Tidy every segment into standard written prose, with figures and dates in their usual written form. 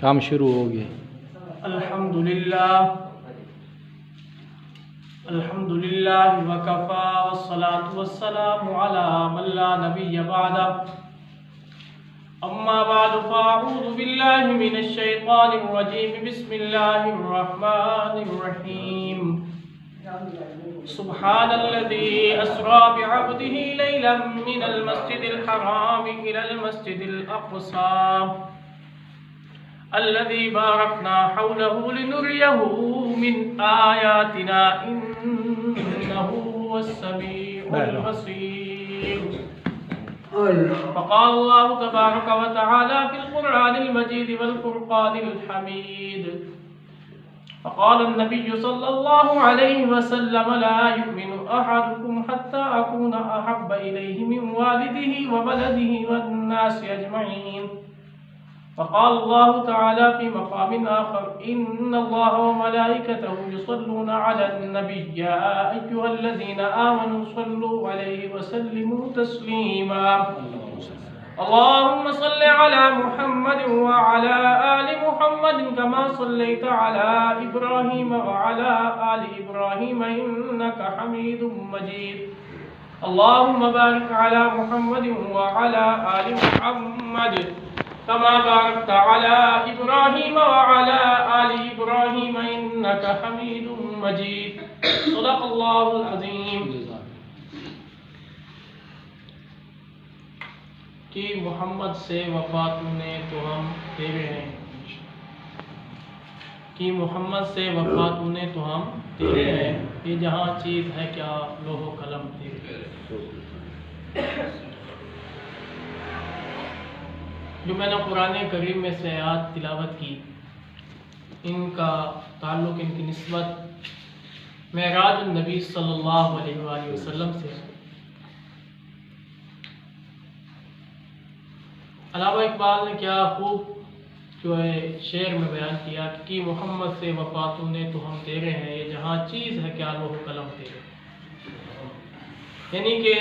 کام شروع ہو گیا. الحمدللہ وکفا والصلاة والسلام علی من لا نبی بعدہ. اما بعد فاعوذ باللہ من الشیطان الرجیم. بسم اللہ الرحمن الرحیم. سبحان الذي أسرى بعبده ليلا من المسجد الحرام إلى المسجد الأقصى الذي باركنا حوله لنريه من آياتنا إنه هو السميع البصير. فقال الله تبارك وتعالى في القرآن المجيد والفرقان الحميد. فقال النبي صلى الله عليه وسلم لا يؤمن أحدكم حتى أكون أحب إليه من والده وولده والناس أجمعين. فقال الله تعالى في مقام آخر إن الله وملائكته يصلون على النبي يا أيها الذين آمنوا صلوا عليه وسلموا تسليما. اللهم صل على محمد وعلى آل محمد كما صليت على إبراهيم وعلى آل إبراهيم إنك حميد مجيد. اللهم بارك على محمد وعلى آل محمد كما باركت على إبراهيم وعلى آل إبراهيم إنك حميد مجيد. صدق الله العظيم. کہ محمد سے وفات نے تو ہم تیرے ہیں. کہ محمد سے وفات نے تو ہم تیرے ہیں. یہ جہاں چیز ہے کیا لوح و قلم تیرے. جو میں نے قرآن کریم میں سے آیات تلاوت کی ان کا تعلق ان کی نسبت معراج النبی صلی اللہ علیہ وآلہ وسلم سے. علامہ اقبال نے کیا خوب جو ہے شعر میں بیان کیا کہ محمد سے وفات نے تو ہم تیرے ہیں. یہ جہاں چیز ہے کیا لوح قلم تیرے. یعنی کہ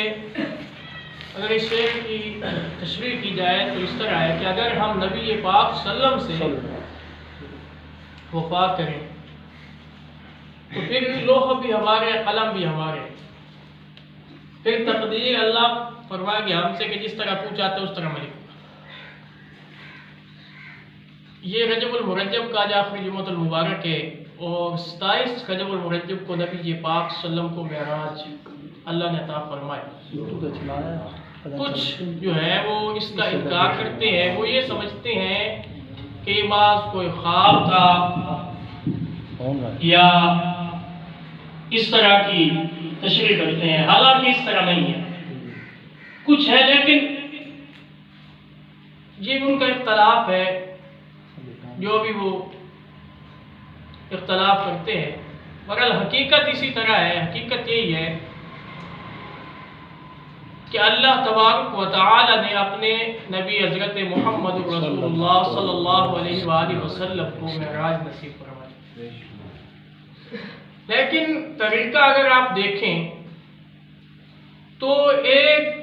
اگر اس شعر کی تشریح کی جائے تو اس طرح ہے کہ اگر ہم نبی پاک صلی اللہ علیہ وسلم سے وفات کریں تو پھر لوح بھی ہمارے قلم بھی ہمارے. پھر تقدیر اللہ فرمائے گی ہم سے کہ جس طرح تو چاہتے اس طرح ملک. یہ رجب المرجب کا آخری جمعۃ المبارک ہے اور 27 رجب المرجب کو نبی پاک صلی اللہ علیہ وسلم کو معراج اللہ نے عطا فرمائی. کچھ جو ہے وہ اس کا انکار کرتے ہیں. وہ یہ سمجھتے ہیں کہ بعض کوئی خواب تھا یا اس طرح کی تشریح کرتے ہیں. حالانکہ اس طرح نہیں ہے. کچھ ہے لیکن یہ ان کا اختلاف ہے. جو بھی وہ اختلاف کرتے ہیں مگر حقیقت اسی طرح ہے. حقیقت یہی ہے کہ اللہ تبارک و تعالی نے اپنے نبی حضرت محمد رسول اللہ صلی اللہ علیہ وآلہ وسلم کو معراج نصیب فرمائی. لیکن طریقہ اگر آپ دیکھیں تو ایک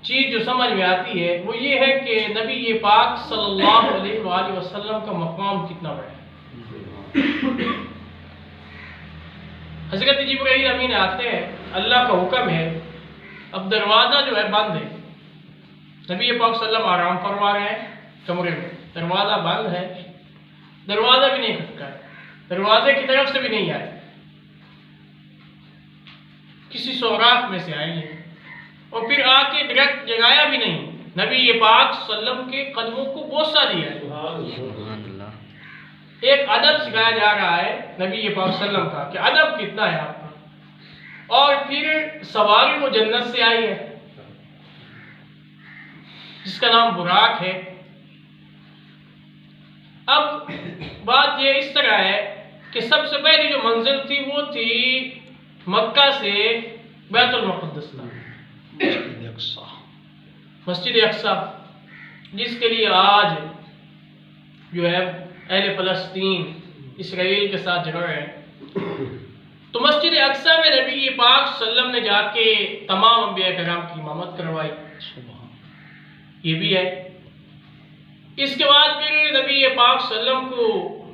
چیز جو سمجھ میں آتی ہے وہ یہ ہے کہ نبی پاک صلی اللہ علیہ وآلہ وسلم کا مقام کتنا بڑا ہے. حضرت جبرائیل امین آتے ہیں. اللہ کا حکم ہے. اب دروازہ جو ہے بند ہے. نبی پاک صلی اللہ علیہ وسلم آرام فرما رہے ہیں کمرے میں. دروازہ بند ہے. دروازہ بھی نہیں کھٹکا ہے. دروازے کی طرف سے بھی نہیں آئے. کسی سوراخ میں سے آئے ہیں اور پھر آ کے ڈائریکٹ جگایا بھی نہیں. نبی پاک صلی اللہ علیہ وسلم کے قدموں کو بوسہ دیا ہے. ایک ادب سکھایا جا رہا ہے نبی پاک صلی اللہ علیہ وسلم کا کہ ادب کتنا ہے آپ کا. اور پھر سواری وہ جنت سے آئی ہے جس کا نام براق ہے. اب بات یہ اس طرح ہے کہ سب سے پہلی جو منزل تھی وہ تھی مکہ سے بیت المقدس مسجد اقصی جس کے لیے آج جو ہے اہل فلسطین اسرائیل کے ساتھ جڑ رہے ہیں. تو مسجد اقصی میں نبی پاک صلی اللہ علیہ وسلم نے جا کے تمام انبیاء کرام کی امامت کروائی. یہ بھی ہے. اس کے بعد پھر نبی پاک صلی اللہ علیہ وسلم کو